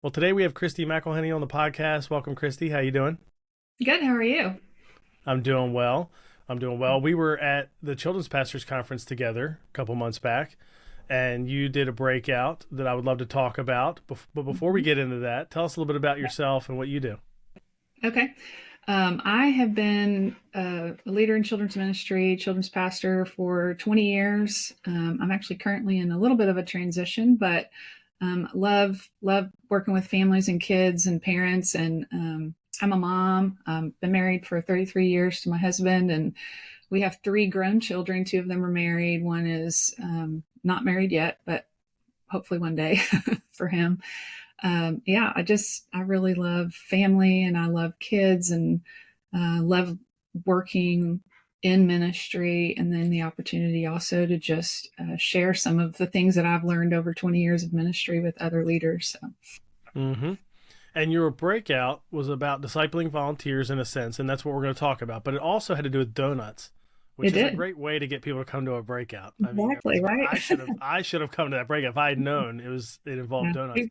Well, today we have Kristi McElheney on the podcast. Welcome, Kristi. How you doing? Good. How are you? I'm doing well. I'm doing well. We were at the Children's Pastors Conference together a couple months back, and you did a breakout that I would love to talk about. But before we Mhm. get into that, tell us a little bit about yourself and what you do. Okay. I have been a leader in children's ministry, children's pastor for 20 years. I'm actually currently in a little bit of a transition, but love working with families and kids and parents. And I'm a mom. Been married for 33 years to my husband, and we have three grown children. Two of them are married. One is not married yet, but hopefully one day for him. Yeah, I really love family and I love kids and love working in ministry, and then the opportunity also to just share some of the things that I've learned over 20 years of ministry with other leaders. So Mm-hmm. And your breakout was about discipling volunteers in a sense, and that's what we're going to talk about. But it also had to do with donuts, which it is a did. great way to get people to come to a breakout. I mean, Exactly, right? I should have come to that breakout if I had known it involved Yeah. donuts.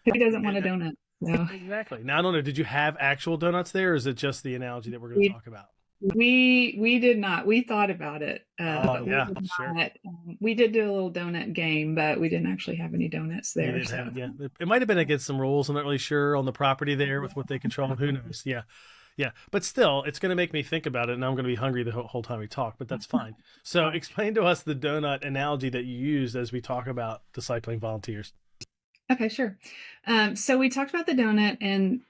Who doesn't want a And donut? So exactly. Now I don't know. Did you have actual donuts there, or is it just the analogy that we're going to we talk about? we did not. We thought about it, Oh but we yeah, did sure. not. We did do a little donut game, but we didn't actually have any donuts You there. didn't So have yeah. It might have been against some rules. I'm not really sure on the property there with what they control. Who knows? Yeah, yeah. But still, it's going to make me think about it, and I'm going to be hungry the whole time we talk. But that's fine. So explain to us the donut analogy that you used as we talk about discipling volunteers. okay, sure. So we talked about the donut and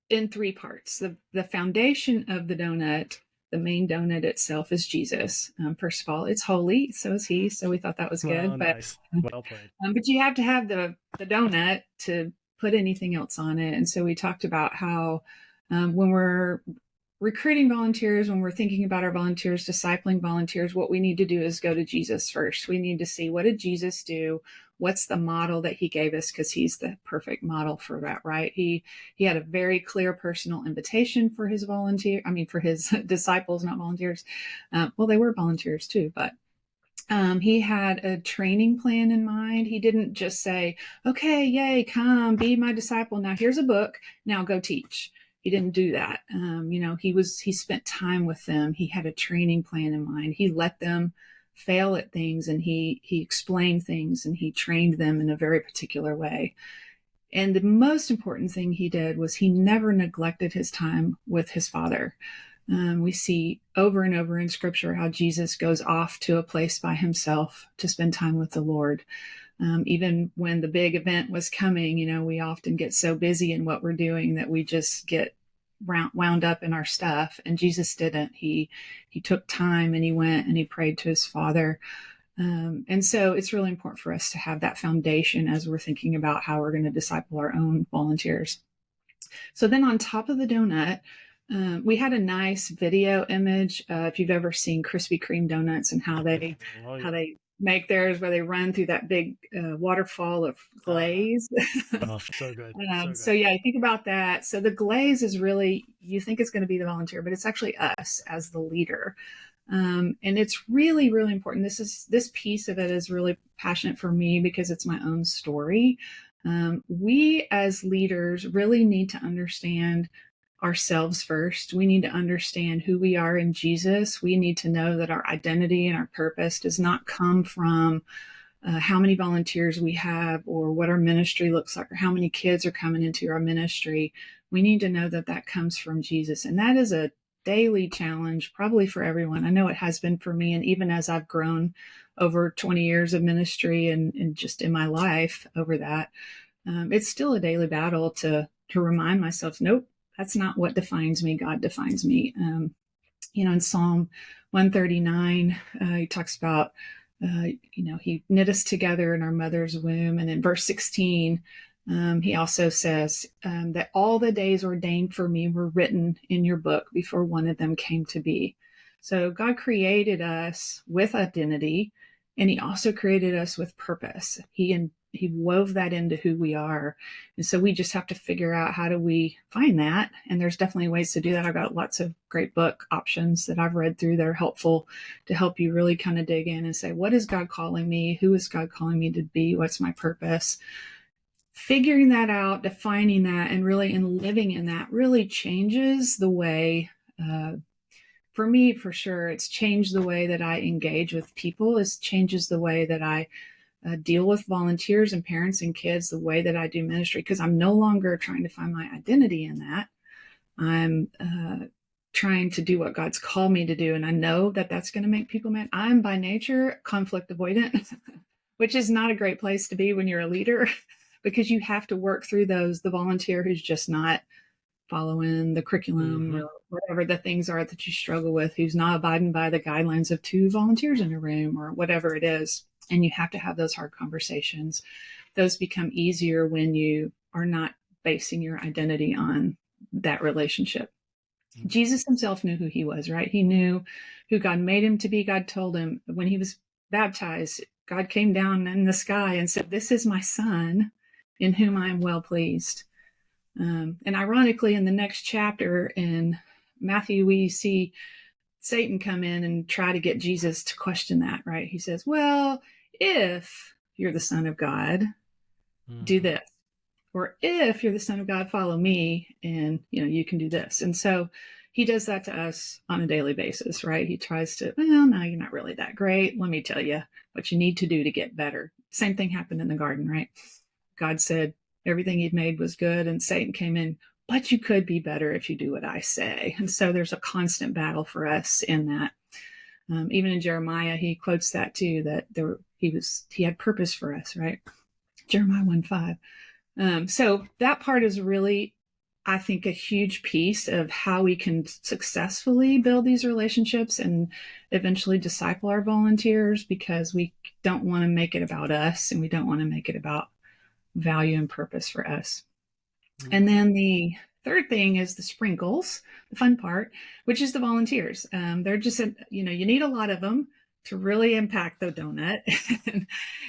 in three parts. The foundation of the donut, the main donut itself, is Jesus. First of all, it's holy, so is he. So we thought that was Oh, good. nice. Well played. But you have to have the donut to put anything else on it. And so we talked about how when we're recruiting volunteers, when we're thinking about our volunteers, discipling volunteers, what we need to do is go to Jesus first. We need to see, what did Jesus do? What's the model that he gave us? Because he's the perfect model for that, right? He had a very clear personal invitation for his for his disciples, not volunteers. Well, they were volunteers too, but he had a training plan in mind. He didn't just say, okay, yay, come be my disciple. Now here's a book. Now go teach. He didn't do that. He spent time with them. He had a training plan in mind. He let them fail at things, and he explained things, and he trained them in a very particular way. And the most important thing he did was he never neglected his time with his father. We see over and over in scripture how Jesus goes off to a place by himself to spend time with the Lord. Even when the big event was coming, we often get so busy in what we're doing that we just get wound up in our stuff. And Jesus didn't. He took time and he went and he prayed to his Father. And so it's really important for us to have that foundation as we're thinking about how we're going to disciple our own volunteers. So then on top of the donut, we had a nice video image. If you've ever seen Krispy Kreme donuts and Oh how yeah. they make theirs, where they run through that big waterfall of Uh-huh. glaze. Oh, so good. So So good. yeah, think about that. So the glaze is really, you think it's going to be the volunteer, but it's actually us as the leader. And it's really, really important. This piece of it is really passionate for me because it's my own story. We as leaders really need to understand ourselves first. We need to understand who we are in Jesus. We need to know that our identity and our purpose does not come from how many volunteers we have or what our ministry looks like or how many kids are coming into our ministry. We need to know that that comes from Jesus. And that is a daily challenge, probably for everyone. I know it has been for me. And even as I've grown over 20 years of ministry and just in my life over that, it's still a daily battle to remind myself, nope, that's not what defines me. God defines me. In Psalm 139, he talks about, he knit us together in our mother's womb. And in verse 16, he also says that all the days ordained for me were written in your book before one of them came to be. So God created us with identity, and he also created us with purpose. He wove that into who we are. And so we just have to figure out, how do we find that? And there's definitely ways to do that. I've got lots of great book options that I've read through that are helpful to help you really kind of dig in and say, what is God calling me? Who is God calling me to be? What's my purpose? figuring that out, defining that, and really in living in that really changes the way, for me, for sure, it's changed the way that I engage with people. It changes the way that I deal with volunteers and parents and kids, the way that I do ministry, because I'm no longer trying to find my identity in that. I'm trying to do what God's called me to do. And I know that that's going to make people mad. I'm by nature conflict avoidant, which is not a great place to be when you're a leader because you have to work through those, the volunteer who's just not following the curriculum or whatever the things are that you struggle with, who's not abiding by the guidelines of 2 volunteers in a room or whatever it is. And you have to have those hard conversations. Those become easier when you are not basing your identity on that relationship. Jesus himself knew who he was, right? He knew who God made him to be. God told him when he was baptized, God came down in the sky and said, "This is my son in whom I am well pleased." And ironically, in the next chapter in Matthew, we see Satan come in and try to get Jesus to question that, right? He says, "Well, if you're the son of God, do this. Or if you're the son of God, follow me and, you can do this." And so he does that to us on a daily basis, right? He tries to, "Well, no, you're not really that great. Let me tell you what you need to do to get better." Same thing happened in the garden, right? God said everything he'd made was good, and Satan came in, "But you could be better if you do what I say." And so there's a constant battle for us in that. Even in Jeremiah, he quotes that too, that he had purpose for us, right? Jeremiah 1:5. So that part is really, I think, a huge piece of how we can successfully build these relationships and eventually disciple our volunteers, because we don't want to make it about us and we don't want to make it about value and purpose for us. And then the third thing is the sprinkles, the fun part, which is the volunteers. They're just, you need a lot of them to really impact the donut.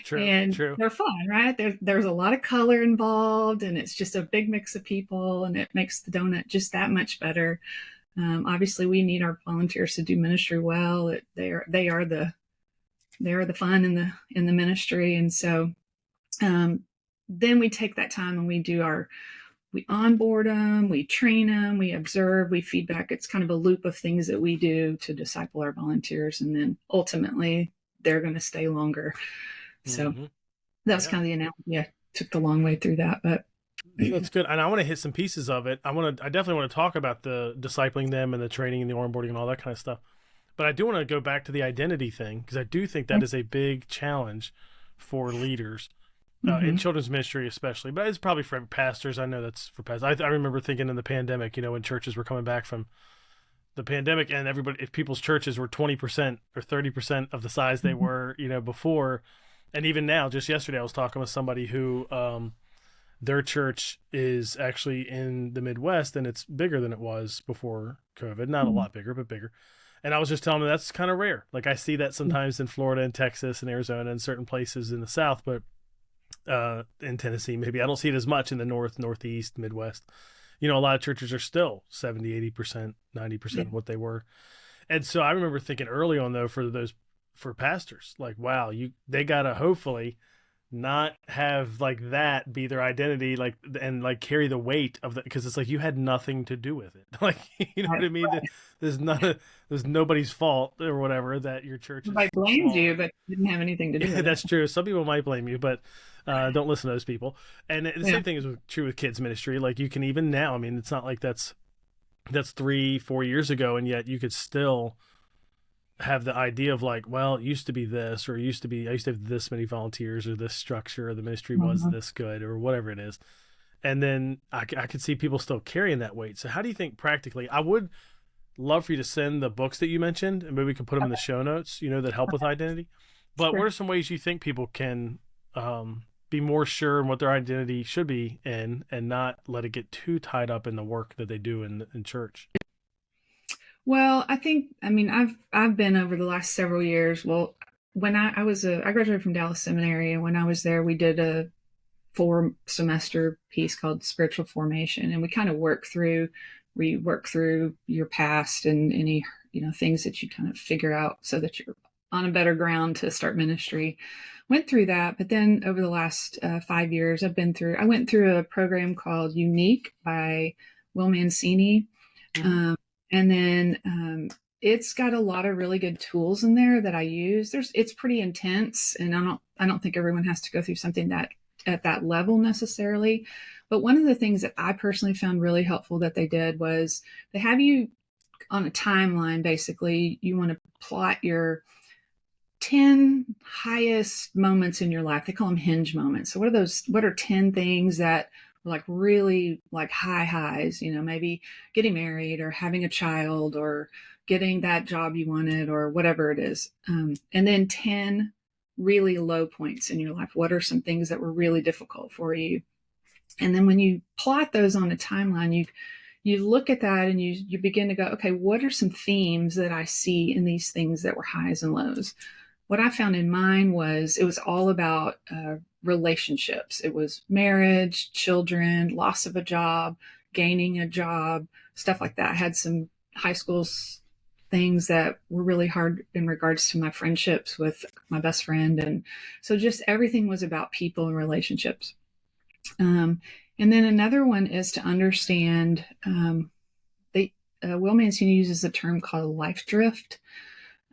True. They're fun, right? There's a lot of color involved, and it's just a big mix of people, and it makes the donut just that much better. Obviously, we need our volunteers to do ministry well. They are the fun in the ministry, and so then we take that time and we onboard them, we train them, we observe, we feedback. It's kind of a loop of things that we do to disciple our volunteers. And then ultimately they're going to stay longer. So that was kind of the analogy. I took the long way through that, but that's good. And I want to hit some pieces of it. I definitely want to talk about the discipling them and the training and the onboarding and all that kind of stuff. But I do want to go back to the identity thing, because I do think that is a big challenge for leaders. In children's ministry especially, but it's probably for pastors. I know that's for pastors. I remember thinking in the pandemic, when churches were coming back from the pandemic, and if people's churches were 20% or 30% of the size they were, before, and even now, just yesterday, I was talking with somebody who their church is actually in the Midwest, and it's bigger than it was before COVID. Not a lot bigger, but bigger. And I was just telling them that's kind of rare. Like, I see that sometimes in Florida and Texas and Arizona and certain places in the South, but in Tennessee, maybe I don't see it as much in the North, Northeast, Midwest. A lot of churches are still 70, 80%, 90% of what they were. And so I remember thinking early on, though, for pastors, like, wow, they got to hopefully not have like that be their identity, like, and like carry the weight of the, because it's like you had nothing to do with it. Like, you know what I mean? There's nobody's fault or whatever that your church is. Nobody blames you, but you didn't have anything to do with it. That's true. Some people might blame you, but don't listen to those people. And the same thing is true with kids ministry. Like, you can even now, I mean, it's not like that's 3-4 years ago, and yet you could still have the idea of like, well, it used to be this, or I used to have this many volunteers, or this structure, or the ministry was this good, or whatever it is. And then I could see people still carrying that weight. So how do you think practically, I would love for you to send the books that you mentioned, and maybe we can put them in the show notes, that help with identity. But what are some ways you think people can be more sure in what their identity should be in, and not let it get too tied up in the work that they do in church? Well, I mean, I've been over the last several years. Well, when I graduated from Dallas Seminary, and when I was there, we did a 4-semester piece called Spiritual Formation, and we kind of work through your past and any things that you kind of figure out so that you're on a better ground to start ministry. Went through that, but then over the last 5 years, I went through a program called Unique by Will Mancini. Mm-hmm. And then it's got a lot of really good tools in there that I use. It's pretty intense, and I don't think everyone has to go through something that at that level necessarily. But one of the things that I personally found really helpful that they did was they have you on a timeline. Basically, you want to plot your 10 highest moments in your life. They call them hinge moments. So what are 10 things that were like really like high highs, maybe getting married or having a child or getting that job you wanted or whatever it is. And then 10 really low points in your life. What are some things that were really difficult for you? And then when you plot those on a timeline, you look at that and you begin to go, okay, what are some themes that I see in these things that were highs and lows? What I found in mine was it was all about relationships. It was marriage, children, loss of a job, gaining a job, stuff like that. I had some high school things that were really hard in regards to my friendships with my best friend. And so just everything was about people and relationships. And then another one is to understand, Will Mancini uses a term called life drift,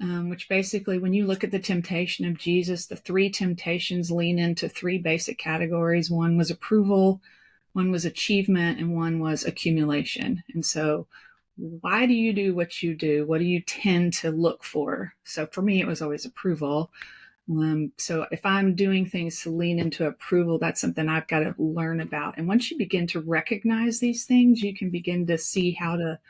which basically, when you look at the temptation of Jesus, the three temptations lean into three basic categories. One was approval, one was achievement, and one was accumulation. And so, why do you do what you do? What do you tend to look for? So for me, it was always approval. So if I'm doing things to lean into approval, that's something I've got to learn about. And once you begin to recognize these things, you can begin to see how to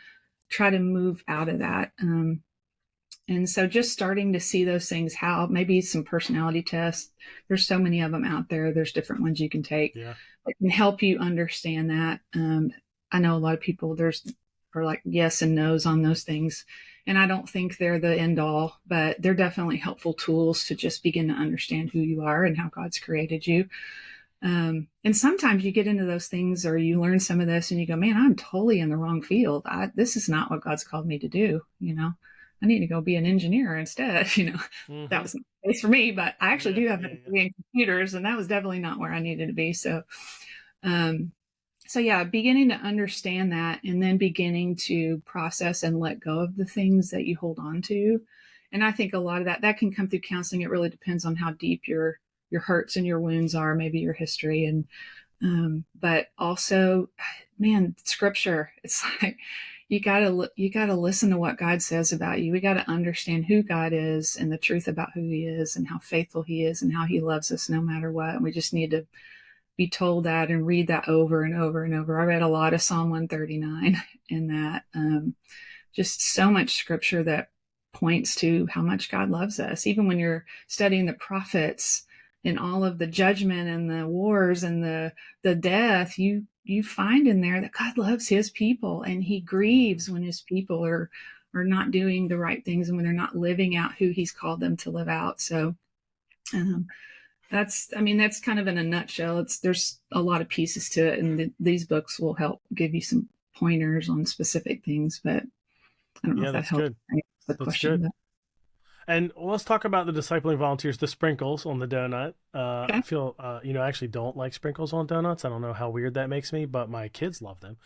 try to move out of that. And so just starting to see those things, how maybe some personality tests, there's so many of them out there. There's different ones you can take that can help you understand that. I know a lot of people are like yes and no's on those things. And I don't think they're the end all, but they're definitely helpful tools to just begin to understand who you are and how God's created you. And sometimes you get into those things or you learn some of this and you go, man, I'm totally in the wrong field. This is not what God's called me to do. I need to go be an engineer instead. Mm-hmm. That was the case for me, but I actually do have a degree in computers, and that was definitely not where I needed to be. So, beginning to understand that and then beginning to process and let go of the things that you hold on to. And I think a lot of that can come through counseling. It really depends on how deep your hurts and your wounds are, maybe your history. And, but also, man, scripture, it's like, you gotta listen to what God says about you. We got to understand who God is and the truth about who he is and how faithful he is and how he loves us no matter what. And we just need to be told that and read that over and over and over. I read a lot of Psalm 139 in that, just so much scripture that points to how much God loves us. Even when you're studying the prophets and all of the judgment and the wars and the death, you find in there that God loves his people and he grieves when his people are not doing the right things and when they're not living out who he's called them to live out. So, that's kind of in a nutshell. There's a lot of pieces to it, and these books will help give you some pointers on specific things, but I don't know if that helps. Good. The that's question. Good. And let's talk about the discipling volunteers, the sprinkles on the donut. Okay. I feel, I actually don't like sprinkles on donuts. I don't know how weird that makes me, but my kids love them.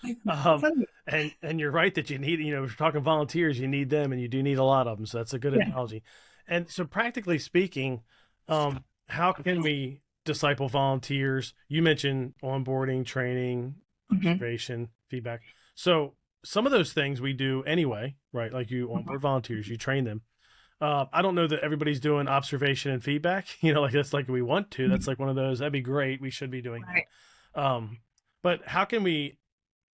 And you're right that you need, if you're talking volunteers, you need them, and you do need a lot of them. So that's a good analogy. And so practically speaking, how can we disciple volunteers? You mentioned onboarding, training, observation, feedback. So some of those things we do anyway, right? Like you onboard volunteers, you train them. I don't know that everybody's doing observation and feedback, like that's like we want to. That's like one of those, that'd be great. We should be doing that. But how can we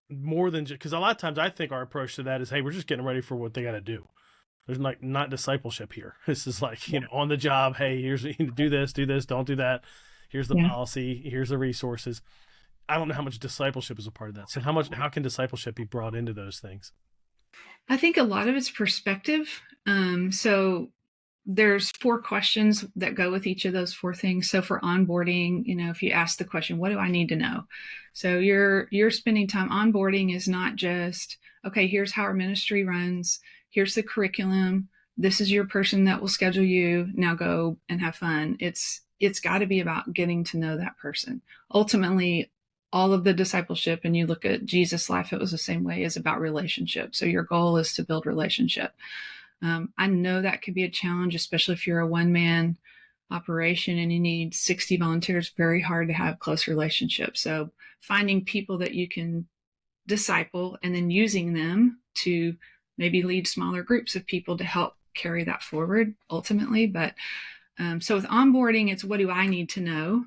more than just, because a lot of times I think our approach to that is, hey, we're just getting ready for what they got to do. There's like not discipleship here. This is like, on the job. Hey, here's do this, don't do that. Here's the policy. Here's the resources. I don't know how much discipleship is a part of that. So how can discipleship be brought into those things? I think a lot of it's perspective. So there's 4 questions that go with each of those 4 things. So for onboarding, if you ask the question, what do I need to know? So you're spending time onboarding is not just, okay, here's how our ministry runs. Here's the curriculum. this is your person that will schedule you. Now go and have fun. It's got to be about getting to know that person. Ultimately, all of the discipleship, and you look at Jesus' life, it was the same way, is about relationship. So your goal is to build relationship. I know that could be a challenge, especially if you're a one-man operation and you need 60 volunteers. Very hard to have close relationships. So finding people that you can disciple and then using them to maybe lead smaller groups of people to help carry that forward ultimately. But so with onboarding, it's what do I need to know?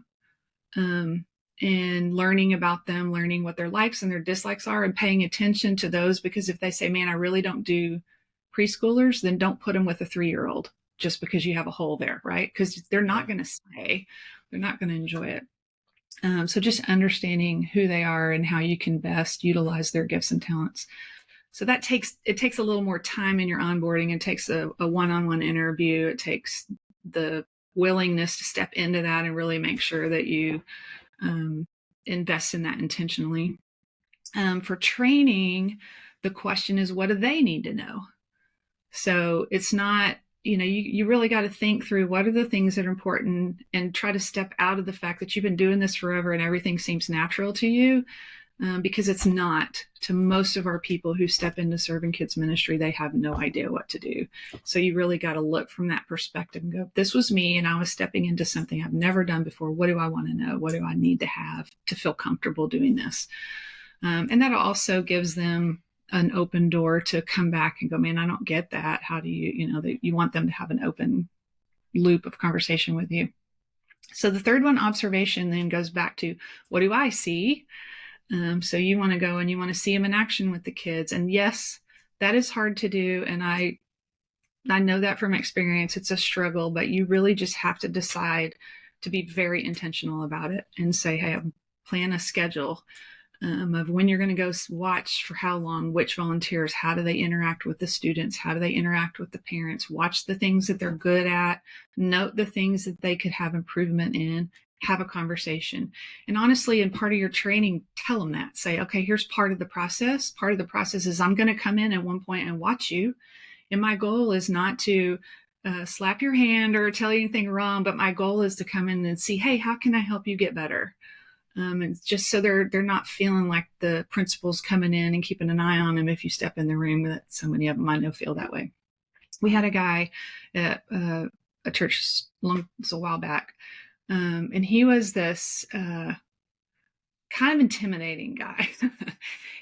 And learning about them, learning what their likes and their dislikes are, and paying attention to those, because if they say, man, I really don't do preschoolers, then don't put them with a 3-year-old just because you have a hole there, right? Because they're not going to stay. They're not going to enjoy it. So just understanding who they are and how you can best utilize their gifts and talents. So that takes a little more time in your onboarding. It takes a one-on-one interview. It takes the willingness to step into that and really make sure that you invest in that intentionally. For training, the question is, what do they need to know? So it's not, you really got to think through what are the things that are important and try to step out of the fact that you've been doing this forever and everything seems natural to you, because it's not. To most of our people who step into serving kids ministry, they have no idea what to do. So you really got to look from that perspective and go, this was me and I was stepping into something I've never done before. What do I want to know? What do I need to have to feel comfortable doing this? And that also gives them an open door to come back and go, man, I don't get that. How do you want them to have an open loop of conversation with you. So the third one, observation, then goes back to, what do I see? So you want to go and you want to see them in action with the kids. And yes, that is hard to do. And I know that from experience, it's a struggle, but you really just have to decide to be very intentional about it and say, hey, plan a schedule of when you're going to go watch, for how long, which volunteers, how do they interact with the students, how do they interact with the parents, watch the things that they're good at, note the things that they could have improvement in, have a conversation. And honestly, in part of your training, tell them that. Say, okay, here's part of the process. Part of the process is I'm going to come in at one point and watch you. And my goal is not to slap your hand or tell you anything wrong, but my goal is to come in and see, hey, how can I help you get better? And just so they're not feeling like the principal's coming in and keeping an eye on them if you step in the room. That so many of them I know feel that way. We had a guy at a church a while back, and he was this kind of intimidating guy.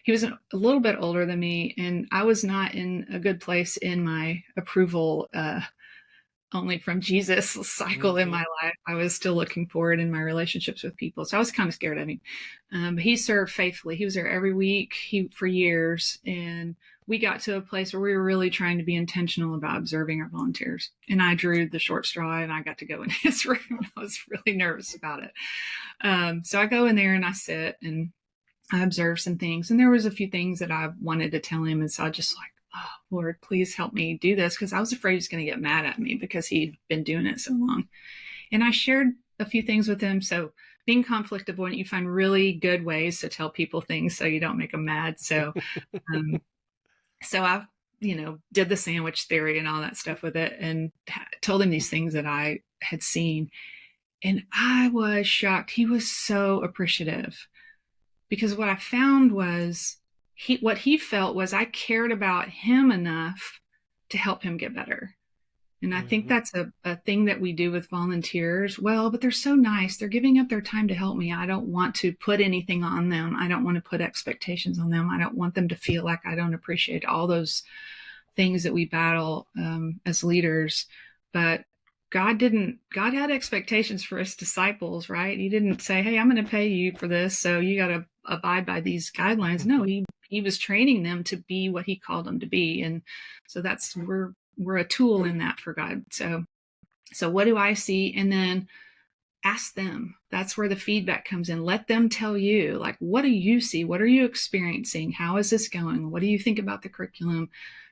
He was a little bit older than me, and I was not in a good place in my approval only from Jesus cycle in my life. I was still looking forward in my relationships with people. So I was kind of scared of him. But he served faithfully. He was there every week for years. And we got to a place where we were really trying to be intentional about observing our volunteers. And I drew the short straw and I got to go in his room. I was really nervous about it. So I go in there and I sit and I observe some things. And there was a few things that I wanted to tell him. And so I just oh, Lord, please help me do this, because I was afraid he was going to get mad at me because he'd been doing it so long. And I shared a few things with him. So being conflict avoidant, you find really good ways to tell people things so you don't make them mad. So, so I, did the sandwich theory and all that stuff with it and told him these things that I had seen. And I was shocked. He was so appreciative, because what I found was what he felt was I cared about him enough to help him get better. And I think that's a thing that we do with volunteers. Well, but they're so nice. They're giving up their time to help me. I don't want to put anything on them. I don't want to put expectations on them. I don't want them to feel like I don't appreciate all those things that we battle as leaders. But God had expectations for his disciples, right? He didn't say, hey, I'm going to pay you for this, so you got to abide by these guidelines. No, he was training them to be what he called them to be. And so we're a tool in that for God. So what do I see? And then ask them. That's where the feedback comes in. Let them tell you, like, what do you see? What are you experiencing? How is this going? What do you think about the curriculum?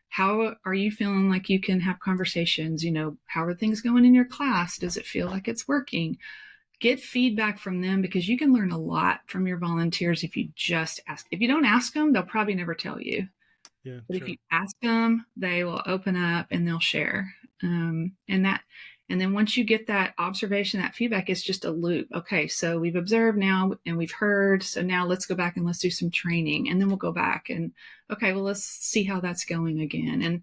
How are you feeling like you can have conversations? How are things going in your class? Does it feel like it's working? Get feedback from them, because you can learn a lot from your volunteers if you just ask. If you don't ask them, they'll probably never tell you. Yeah, But if true. you ask them, they will open up and they'll share. And then once you get that observation, that feedback, is just a loop. Okay, so we've observed now and we've heard. So now let's go back and let's do some training. And then we'll go back and, okay, well, let's see how that's going again. And,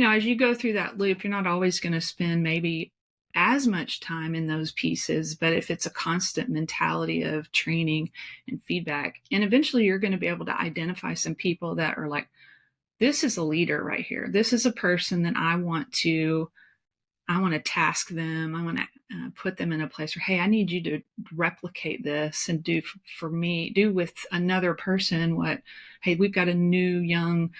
as you go through that loop, you're not always going to spend maybe as much time in those pieces. But if it's a constant mentality of training and feedback, and eventually you're going to be able to identify some people that are like, this is a leader right here. This is a person that I want to task them. I want to put them in a place where, hey, I need you to replicate this and do with another person what, hey, we've got a new young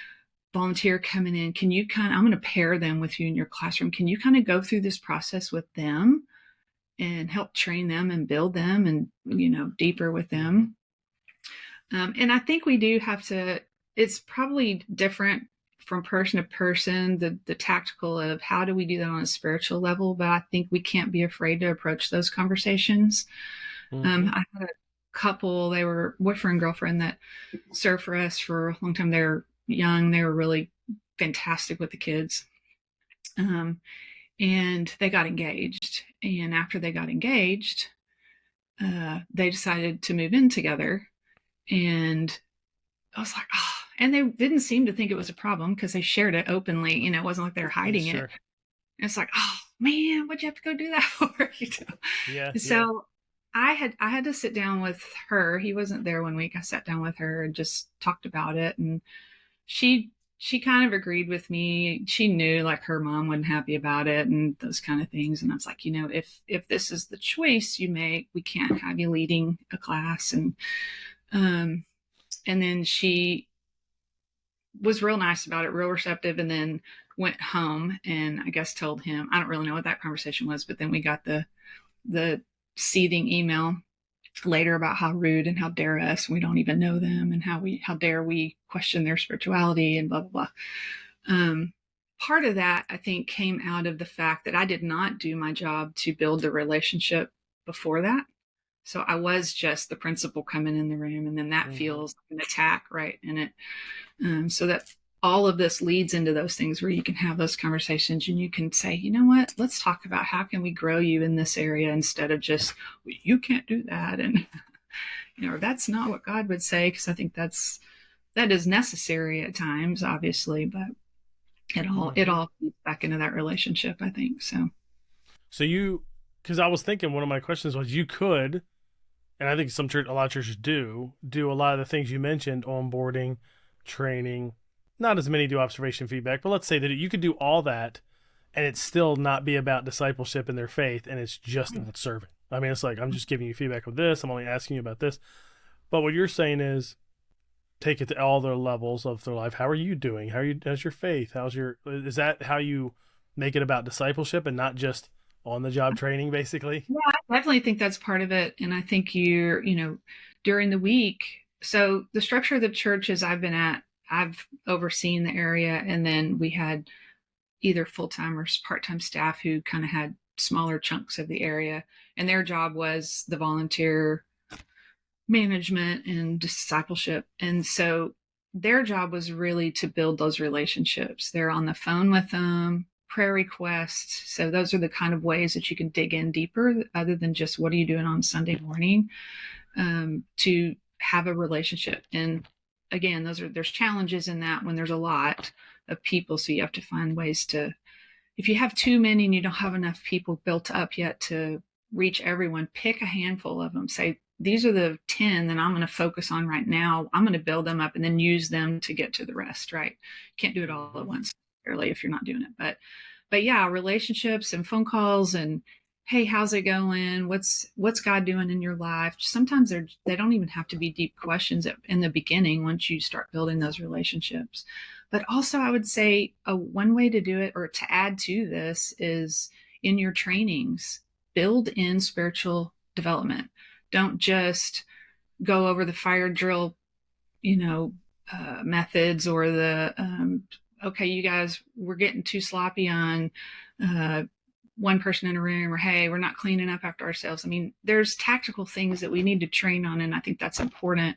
volunteer coming in. I'm going to pair them with you in your classroom. Can you kind of go through this process with them and help train them and build them and, deeper with them? And I think we do have to, it's probably different from person to person, the tactical of how do we do that on a spiritual level, but I think we can't be afraid to approach those conversations. Mm-hmm. I had a couple, they were boyfriend and girlfriend that served for us for a long time. They were young, they were really fantastic with the kids. And they got engaged. And after they got engaged, they decided to move in together. And I was like, oh, and they didn't seem to think it was a problem because they shared it openly. It wasn't like they were hiding it. Sure. And it's like, oh man, what'd you have to go do that for? Yeah, yeah. So I had to sit down with her. He wasn't there one week. I sat down with her and just talked about it. And she kind of agreed with me. She knew like her mom wasn't happy about it and those kind of things. And I was like, if this is the choice you make, we can't have you leading a class. Um, and then she was real nice about it, real receptive, and then went home and I guess told him. I don't really know what that conversation was, but then we got the seething email later about how rude and how dare us, we don't even know them, and how dare we question their spirituality and blah blah blah. Part of that I think came out of the fact that I did not do my job to build the relationship before that. So I was just the principal coming in the room, and then that Mm-hmm. feels like an attack, right? And so that all of this leads into those things where you can have those conversations and you can say, you know what, let's talk about how can we grow you in this area instead of just, well, you can't do that. And, that's not what God would say. Cause I think that is necessary at times, obviously, but it Mm-hmm. all feeds back into that relationship, I think. So, So because I was thinking one of my questions was you could, and I think a lot of churches do a lot of the things you mentioned, onboarding, training. Not as many do observation feedback, but let's say that you could do all that, and it still not be about discipleship in their faith, and it's just about serving. I mean, it's like I'm just giving you feedback with this. I'm only asking you about this. But what you're saying is take it to all the levels of their life. How are you doing? How's your faith? Is that how you make it about discipleship and not just on the job training, basically? yeah, I definitely think that's part of it. And I think during the week, so the structure of the churches I've been at, I've overseen the area, and then we had either full-time or part-time staff who kind of had smaller chunks of the area, and their job was the volunteer management and discipleship. And so their job was really to build those relationships. They're on the phone with them, prayer requests. So those are the kind of ways that you can dig in deeper other than just what are you doing on Sunday morning, to have a relationship. And again, there's challenges in that when there's a lot of people. So you have to find ways to, if you have too many and you don't have enough people built up yet to reach everyone, pick a handful of them. Say, these are the 10 that I'm going to focus on right now. I'm going to build them up and then use them to get to the rest, right? Can't do it all Mm-hmm. at once, clearly, if you're not doing it. But yeah, relationships and phone calls and, hey, how's it going? What's God doing in your life? Sometimes they don't even have to be deep questions in the beginning once you start building those relationships. But also, I would say one way to do it or to add to this is in your trainings, build in spiritual development. Don't just go over the fire drill, methods or okay, you guys, we're getting too sloppy on one person in a room, or hey, we're not cleaning up after ourselves. I mean, there's tactical things that we need to train on, and I think that's important.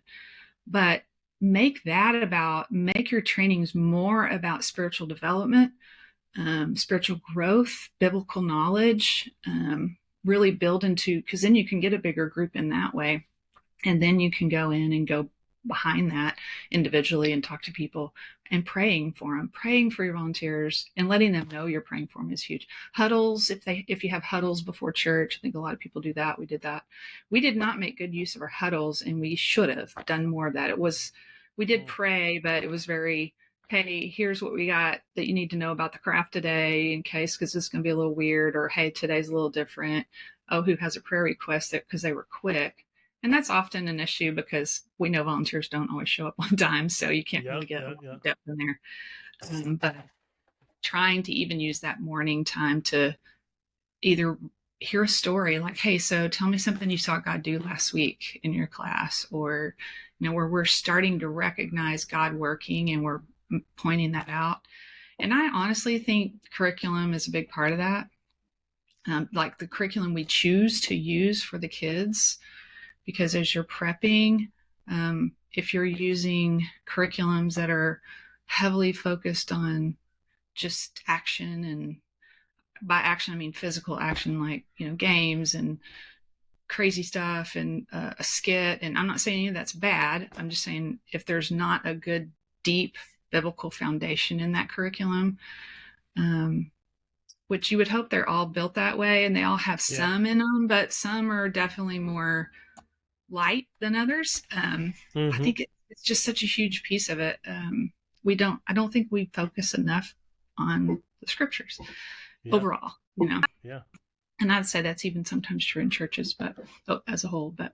But make your trainings more about spiritual development, spiritual growth, biblical knowledge, really build into, because then you can get a bigger group in that way. And then you can go in and go behind that individually and talk to people and praying for them, praying for your volunteers and letting them know you're praying for them is huge. Huddles, if you have huddles before church, I think a lot of people do that. We did that. We did not make good use of our huddles, and we should have done more of that. We did pray, but it was very, hey, here's what we got that you need to know about the craft today in case, because it's going to be a little weird, or hey, today's a little different. Oh, who has a prayer request? Because they were quick. And that's often an issue because we know volunteers don't always show up on time, so you can't really get a lot of depth in there. But trying to even use that morning time to either hear a story like, hey, so tell me something you saw God do last week in your class, or, where we're starting to recognize God working and we're pointing that out. And I honestly think curriculum is a big part of that. Like the curriculum we choose to use for the kids, because as you're prepping, if you're using curriculums that are heavily focused on just action, and by action I mean physical action, like games and crazy stuff and a skit, and I'm not saying any of that's bad. I'm just saying if there's not a good deep biblical foundation in that curriculum, which you would hope they're all built that way and they all have some in them, but some are definitely more light than others. I think it's just such a huge piece of it. I don't think we focus enough on the scriptures overall, Yeah. And I'd say that's even sometimes true in churches, but as a whole. But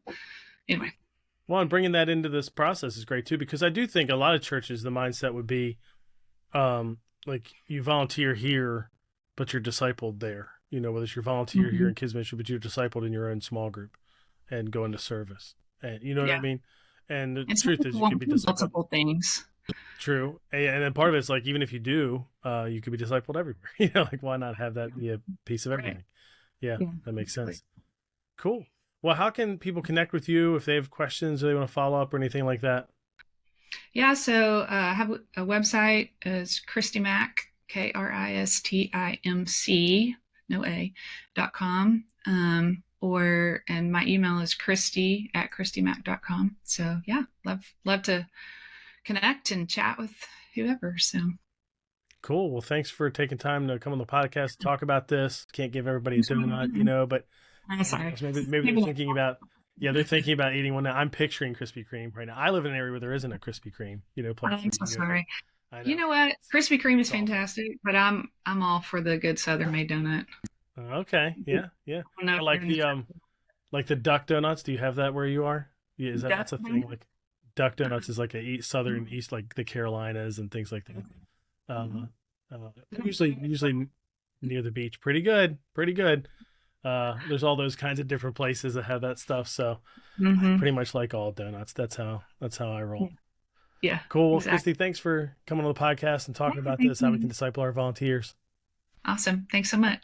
anyway. Well, and bringing that into this process is great too, because I do think a lot of churches, the mindset would be, like you volunteer here, but you're discipled there. Whether it's your volunteer here in kids ministry, but you're discipled in your own small group and go into service. And you know what I mean? And the truth is you could be discipled. Multiple things. True. And then part of it's like, even if you do, you could be discipled everywhere. Like why not have that be a piece of everything? Yeah, that makes sense. Cool. Well, how can people connect with you if they have questions or they want to follow up or anything like that? Yeah, so I have a website. It's Kristi Mac, KRISTIMC, no A.com. And my email is Kristi@KristiMac.com. So yeah, love to connect and chat with whoever. So cool. Well, thanks for taking time to come on the podcast to talk about this. Can't give everybody a donut, but maybe they're thinking about they're thinking about eating one now. I'm picturing Krispy Kreme right now. I live in an area where there isn't a Krispy Kreme, I'm so sorry. You know what? Krispy Kreme is fantastic, but I'm all for the good Southern made donut. Okay. Yeah. I like the duck donuts. Do you have that where you are? Yeah, that's a thing? Like duck donuts is like a southern east, like the Carolinas and things like that. Usually near the beach. Pretty good. There's all those kinds of different places that have that stuff. So I pretty much like all donuts. That's how I roll. Yeah. Cool. Well, exactly. Kristi, thanks for coming on the podcast and talking about this, how we can disciple our volunteers. Awesome. Thanks so much.